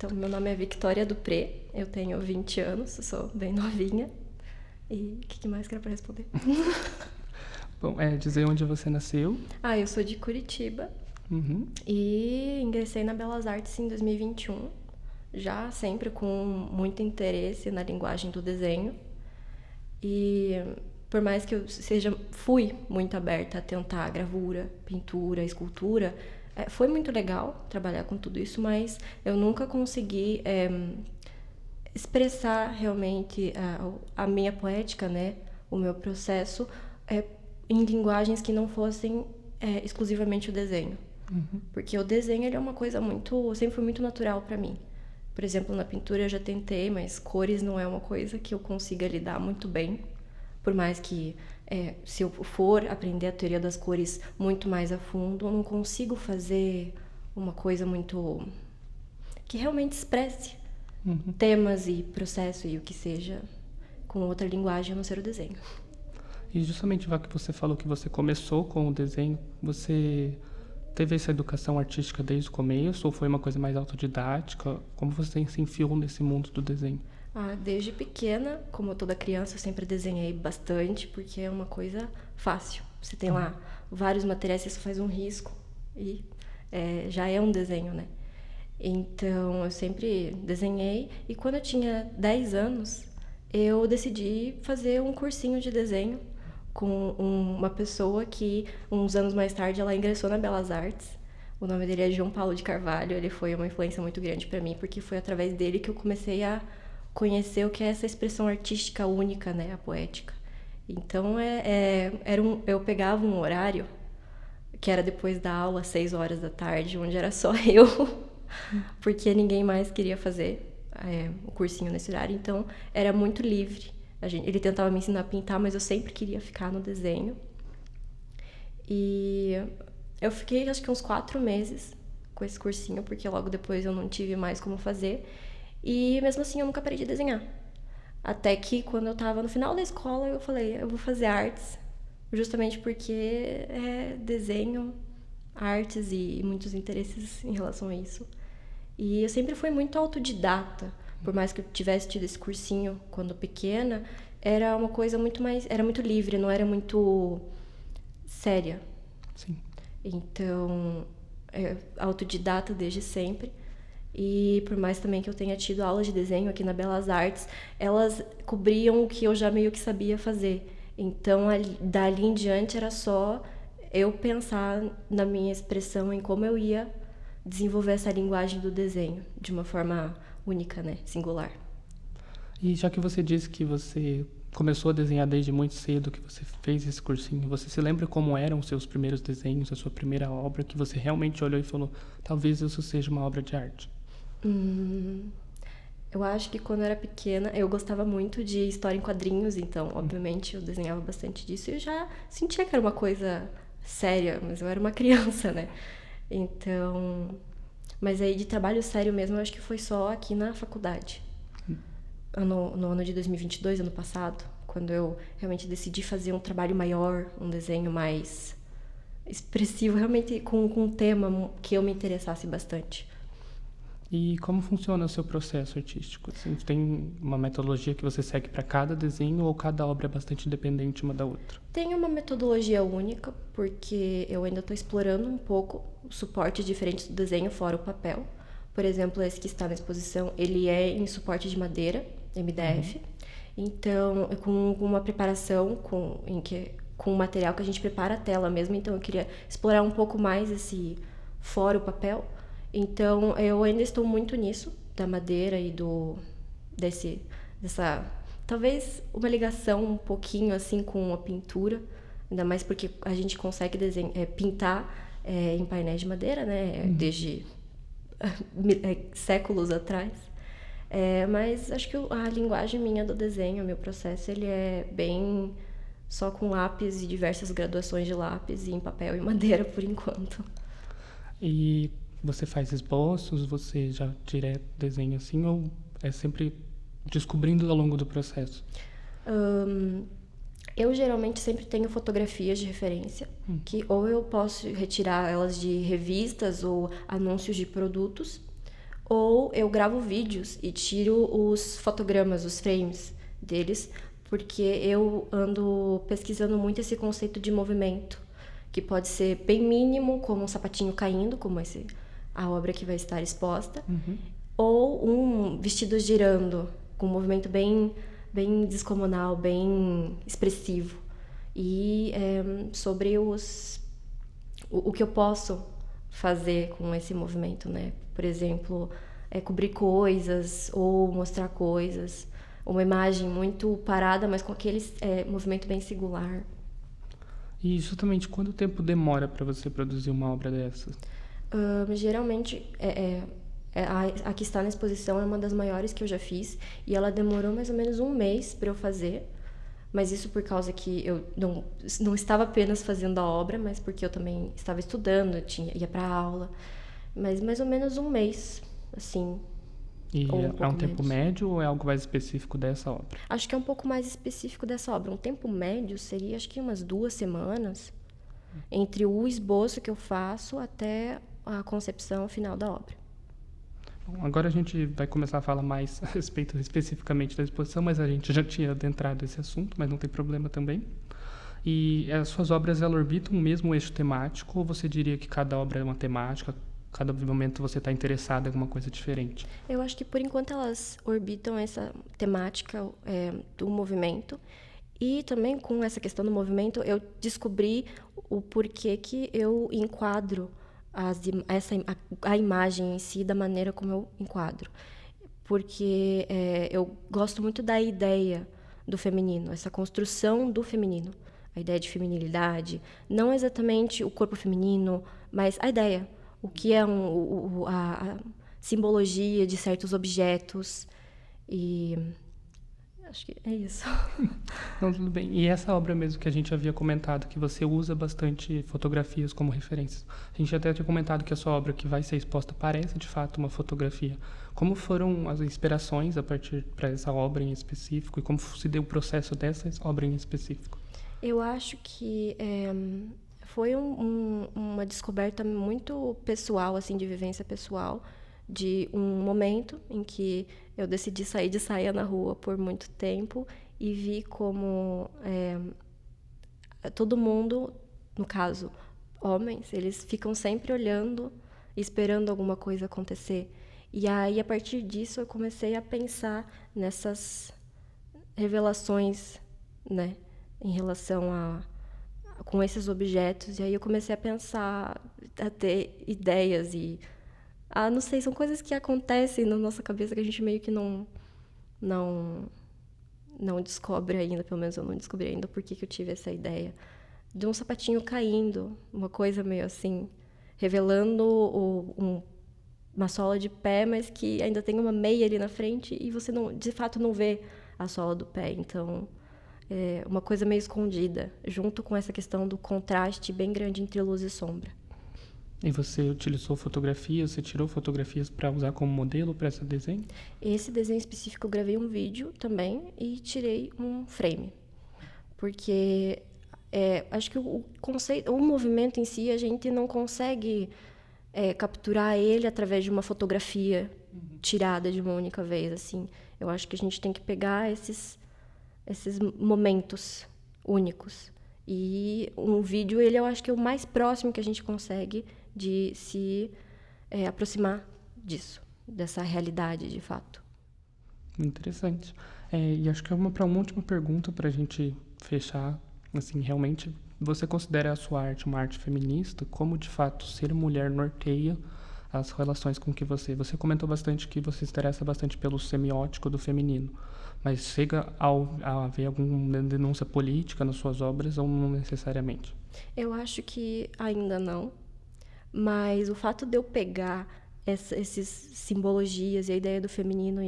Então, meu nome é Victoria Dupré, eu tenho 20 anos, eu sou bem novinha. E o que mais que era pra responder? Bom, dizer onde você nasceu. Eu sou de Curitiba. Uhum. E ingressei na Belas Artes em 2021, já sempre com muito interesse na linguagem do desenho. E por mais que eu fui muito aberta a tentar gravura, pintura, escultura, foi muito legal trabalhar com tudo isso, mas eu nunca consegui expressar realmente a minha poética, né? O meu processo em linguagens que não fossem exclusivamente o desenho. Uhum. Porque o desenho ele é uma coisa sempre foi muito natural para mim. Por exemplo, na pintura eu já tentei, mas cores não é uma coisa que eu consiga lidar muito bem. Por mais que, se eu for aprender a teoria das cores muito mais a fundo, eu não consigo fazer uma coisa muito... que realmente expresse temas e processo e o que seja com outra linguagem a não ser o desenho. E justamente, já que você falou que você começou com o desenho, você teve essa educação artística desde o começo ou foi uma coisa mais autodidática? Como você se enfiou nesse mundo do desenho? Desde pequena, como toda criança, eu sempre desenhei bastante, porque é uma coisa fácil. Você tem lá vários materiais, você só faz um risco e já é um desenho, né? Então, eu sempre desenhei. E quando eu tinha 10 anos, eu decidi fazer um cursinho de desenho com uma pessoa que, uns anos mais tarde, ela ingressou na Belas Artes. O nome dele é João Paulo de Carvalho. Ele foi uma influência muito grande para mim, porque foi através dele que eu comecei a conhecer o que é essa expressão artística única, né? A poética. Então, eu pegava um horário que era depois da aula, 6 horas da tarde, onde era só eu, porque ninguém mais queria fazer o cursinho nesse horário, então era muito livre. Ele tentava me ensinar a pintar, mas eu sempre queria ficar no desenho. E eu fiquei, acho que uns 4 meses com esse cursinho, porque logo depois eu não tive mais como fazer. E mesmo assim eu nunca parei de desenhar. Até que quando eu tava no final da escola, eu falei, eu vou fazer artes. Justamente porque é desenho, artes e muitos interesses em relação a isso. E eu sempre fui muito autodidata. Por mais que eu tivesse tido esse cursinho quando pequena, era uma coisa muito mais... Era muito livre, não era muito séria. Sim. Então, autodidata desde sempre. E por mais também que eu tenha tido aulas de desenho aqui na Belas Artes, elas cobriam o que eu já meio que sabia fazer. Então, dali em diante, era só eu pensar na minha expressão, em como eu ia desenvolver essa linguagem do desenho de uma forma única, né? Singular. E já que você disse que você começou a desenhar desde muito cedo, que você fez esse cursinho, você se lembra como eram os seus primeiros desenhos, a sua primeira obra, que você realmente olhou e falou, talvez isso seja uma obra de arte? Eu acho que quando eu era pequena, eu gostava muito de história em quadrinhos, então, obviamente, eu desenhava bastante disso e eu já sentia que era uma coisa séria, mas eu era uma criança, né? Então... Mas aí de trabalho sério mesmo, eu acho que foi só aqui na faculdade. No ano de 2022, ano passado, quando eu realmente decidi fazer um trabalho maior, um desenho mais expressivo, realmente com um tema que eu me interessasse bastante. E como funciona o seu processo artístico? Assim, tem uma metodologia que você segue para cada desenho ou cada obra é bastante independente uma da outra? Tem uma metodologia única, porque eu ainda estou explorando um pouco suportes diferentes do desenho, fora o papel. Por exemplo, esse que está na exposição, ele é em suporte de madeira, MDF. Então, com uma preparação com o material que a gente prepara a tela mesmo. Então, eu queria explorar um pouco mais esse fora o papel. Então, eu ainda estou muito nisso, da madeira e dessa... Talvez uma ligação um pouquinho assim com a pintura, ainda mais porque a gente consegue pintar em painéis de madeira, né? Desde séculos atrás. Mas acho que a linguagem minha do desenho, o meu processo, ele é bem só com lápis e diversas graduações de lápis e em papel e madeira por enquanto. E você faz esboços, você já direto desenha assim ou é sempre descobrindo ao longo do processo? Eu geralmente sempre tenho fotografias de referência, que ou eu posso retirar elas de revistas ou anúncios de produtos, Ou eu gravo vídeos e tiro os fotogramas, os frames deles, porque eu ando pesquisando muito esse conceito de movimento, que pode ser bem mínimo, como um sapatinho caindo, como a obra que vai estar exposta, ou um vestido girando, com um movimento bem descomunal, bem expressivo. E sobre o que eu posso fazer com esse movimento, né? Por exemplo, cobrir coisas ou mostrar coisas. Uma imagem muito parada, mas com aquele movimento bem singular. E justamente quanto tempo demora para você produzir uma obra dessas? Geralmente, a que está na exposição é uma das maiores que eu já fiz. E ela demorou mais ou menos um mês para eu fazer. Mas isso por causa que eu não estava apenas fazendo a obra, mas porque eu também estava estudando, ia para aula. Mas mais ou menos um mês, assim, E ou um é um pouco tempo menos. médio ou é algo mais específico dessa obra? Acho que é um pouco mais específico dessa obra. Um tempo médio seria, acho que umas 2 semanas, entre o esboço que eu faço até a concepção final da obra. Bom, agora a gente vai começar a falar mais a respeito especificamente da exposição, mas a gente já tinha adentrado esse assunto, mas não tem problema também. E as suas obras, elas orbitam o mesmo eixo temático ou você diria que cada obra é uma temática, cada momento você está interessado em alguma coisa diferente? Eu acho que por enquanto elas orbitam essa temática do movimento. E também com essa questão do movimento, eu descobri o porquê que eu enquadro a imagem em si da maneira como eu enquadro. Porque eu gosto muito da ideia do feminino, essa construção do feminino. A ideia de feminilidade, não exatamente o corpo feminino, mas a ideia. O que é a simbologia de certos objetos. E acho que é isso. Não, tudo bem. E essa obra mesmo que a gente havia comentado, que você usa bastante fotografias como referências. A gente até tinha comentado que a sua obra que vai ser exposta parece de fato uma fotografia. Como foram as inspirações a partir para essa obra em específico e como se deu o processo dessa obra em específico? Eu acho que foi uma descoberta muito pessoal, assim, de vivência pessoal, de um momento em que eu decidi sair de saia na rua por muito tempo e vi como todo mundo, no caso, homens, eles ficam sempre olhando e esperando alguma coisa acontecer. E aí, a partir disso, eu comecei a pensar nessas revelações, né, em relação com esses objetos. E aí eu comecei a pensar, a ter ideias e não sei, são coisas que acontecem na nossa cabeça que a gente meio que não não descobre ainda, pelo menos eu não descobri ainda por que eu tive essa ideia de um sapatinho caindo, uma coisa meio assim, revelando uma sola de pé, mas que ainda tem uma meia ali na frente e você não, de fato não vê a sola do pé. Então, é uma coisa meio escondida, junto com essa questão do contraste bem grande entre luz e sombra. E você utilizou fotografias, você tirou fotografias para usar como modelo para esse desenho? Esse desenho específico eu gravei um vídeo também e tirei um frame. Porque acho que o conceito, o movimento em si, a gente não consegue capturar ele através de uma fotografia tirada de uma única vez, assim. Eu acho que a gente tem que pegar esses momentos únicos. E um vídeo, ele eu acho que é o mais próximo que a gente consegue de se aproximar disso, dessa realidade, de fato. Interessante. E acho que é uma última pergunta para a gente fechar. Assim, realmente, você considera a sua arte uma arte feminista? Como, de fato, ser mulher norteia as relações com que você comentou bastante que você se interessa bastante pelo semiótico do feminino, mas chega a haver alguma denúncia política nas suas obras ou não necessariamente? Eu acho que ainda não, mas o fato de eu pegar essas simbologias e a ideia do feminino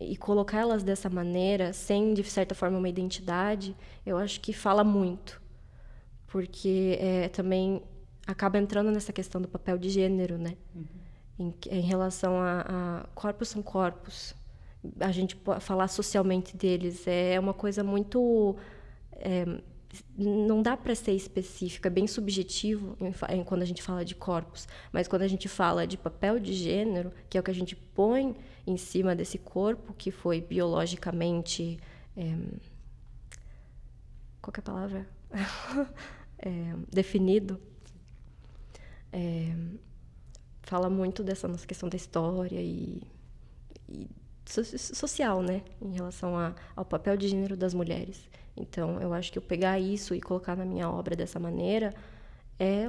e colocá-las dessa maneira, sem, de certa forma, uma identidade, eu acho que fala muito. Porque também acaba entrando nessa questão do papel de gênero, né? Em relação a corpos são corpos. A gente falar socialmente deles é uma coisa muito não dá para ser específico, é bem subjetivo quando a gente fala de corpos, mas quando a gente fala de papel de gênero, que é o que a gente põe em cima desse corpo que foi biologicamente... qual que é a palavra? Definido. Fala muito dessa nossa questão da história e social, né? Em relação ao papel de gênero das mulheres. Então, eu acho que eu pegar isso e colocar na minha obra dessa maneira é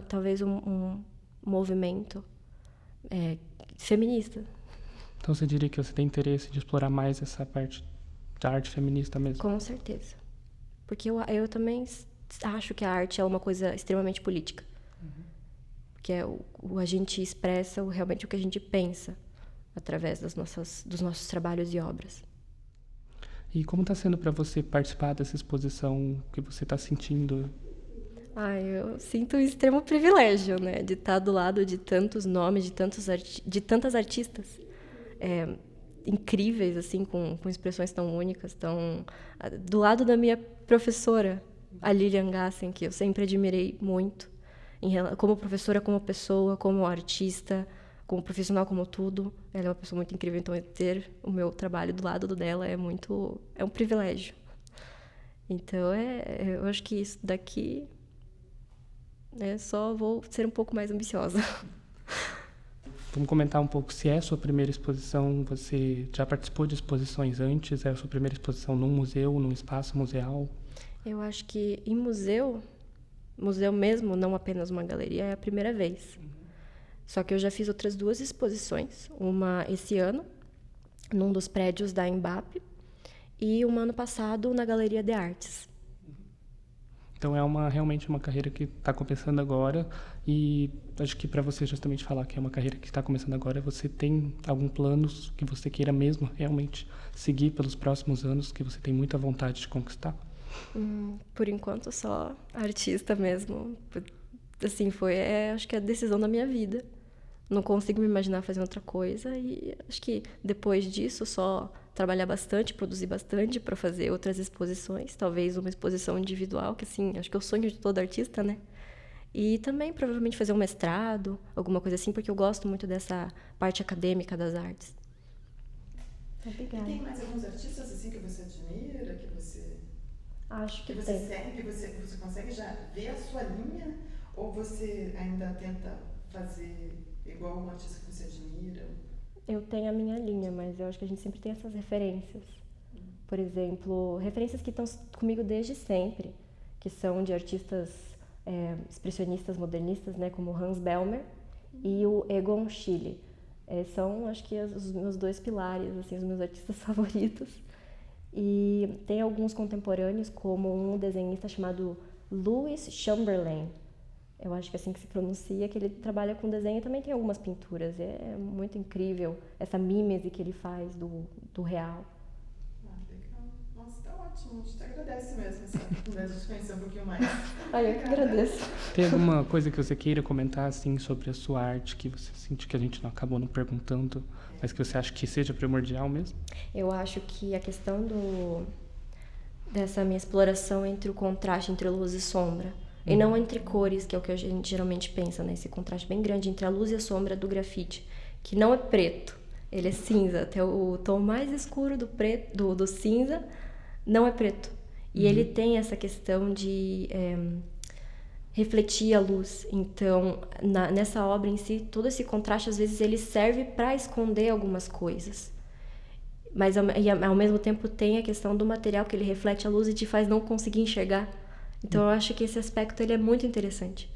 talvez um movimento feminista. Então, você diria que você tem interesse de explorar mais essa parte da arte feminista mesmo? Com certeza. Porque eu também acho que a arte é uma coisa extremamente política. Que a gente expressa realmente o que a gente pensa através dos nossos trabalhos e obras. E como está sendo para você participar dessa exposição? O que você está sentindo? Eu sinto um extremo privilégio, né? De estar do lado de tantos nomes, de tantas artistas incríveis, assim, com expressões tão únicas, do lado da minha professora, a Lilian Gassen, que eu sempre admirei muito, como professora, como pessoa, como artista, como profissional, como tudo. Ela é uma pessoa muito incrível, então ter o meu trabalho do lado dela é um privilégio. Então, eu acho que isso daqui só vou ser um pouco mais ambiciosa. Vamos comentar um pouco se é a sua primeira exposição. Você já participou de exposições antes? É a sua primeira exposição num museu, num espaço museal? Eu acho que em museu mesmo, não apenas uma galeria, é a primeira vez. Só que eu já fiz outras 2 exposições. Uma esse ano, num dos prédios da Embape, e um ano passado na Galeria de Artes. Então é realmente uma carreira que está começando agora, e acho que para você justamente falar que é uma carreira que está começando agora, você tem algum plano que você queira mesmo realmente seguir pelos próximos anos, que você tem muita vontade de conquistar? Por enquanto, só artista mesmo. Assim, acho que é a decisão da minha vida. Não consigo me imaginar fazendo outra coisa, e acho que depois disso só trabalhar bastante, produzir bastante para fazer outras exposições, talvez uma exposição individual, que assim, acho que é o sonho de todo artista, né? E também provavelmente fazer um mestrado, alguma coisa assim, porque eu gosto muito dessa parte acadêmica das artes. Obrigada. E tem mais alguns artistas assim que você admira, que você acho que você segue, que você consegue já ver a sua linha, ou você ainda tenta fazer igual um artista que você admira? Eu tenho a minha linha, mas eu acho que a gente sempre tem essas referências. Por exemplo, referências que estão comigo desde sempre, que são de artistas expressionistas, modernistas, né, como Hans Belmer e o Egon Schiele. São, acho que, os meus 2 pilares, assim, os meus artistas favoritos. E tem alguns contemporâneos, como um desenhista chamado Louis Chamberlain. Eu acho que é assim que se pronuncia, que ele trabalha com desenho e também tem algumas pinturas. É muito incrível essa mímese que ele faz do real. Legal. Nossa, tá ótimo. A gente te agradece mesmo essa oportunidade de conhecer um pouquinho mais. Eu que agradeço. Tem alguma coisa que você queira comentar, assim, sobre a sua arte, que você sente que a gente não acabou não perguntando, mas que você acha que seja primordial mesmo? Eu acho que a questão dessa minha exploração entre o contraste entre luz e sombra, e não entre cores, que é o que a gente geralmente pensa, né? Esse contraste bem grande entre a luz e a sombra do grafite, que não é preto, ele é cinza. Até o tom mais escuro do preto, do cinza, não é preto. E ele tem essa questão de refletir a luz. Então, nessa obra em si, todo esse contraste, às vezes, ele serve para esconder algumas coisas. Mas, ao mesmo tempo, tem a questão do material, que ele reflete a luz e te faz não conseguir enxergar. Então, eu acho que esse aspecto ele é muito interessante.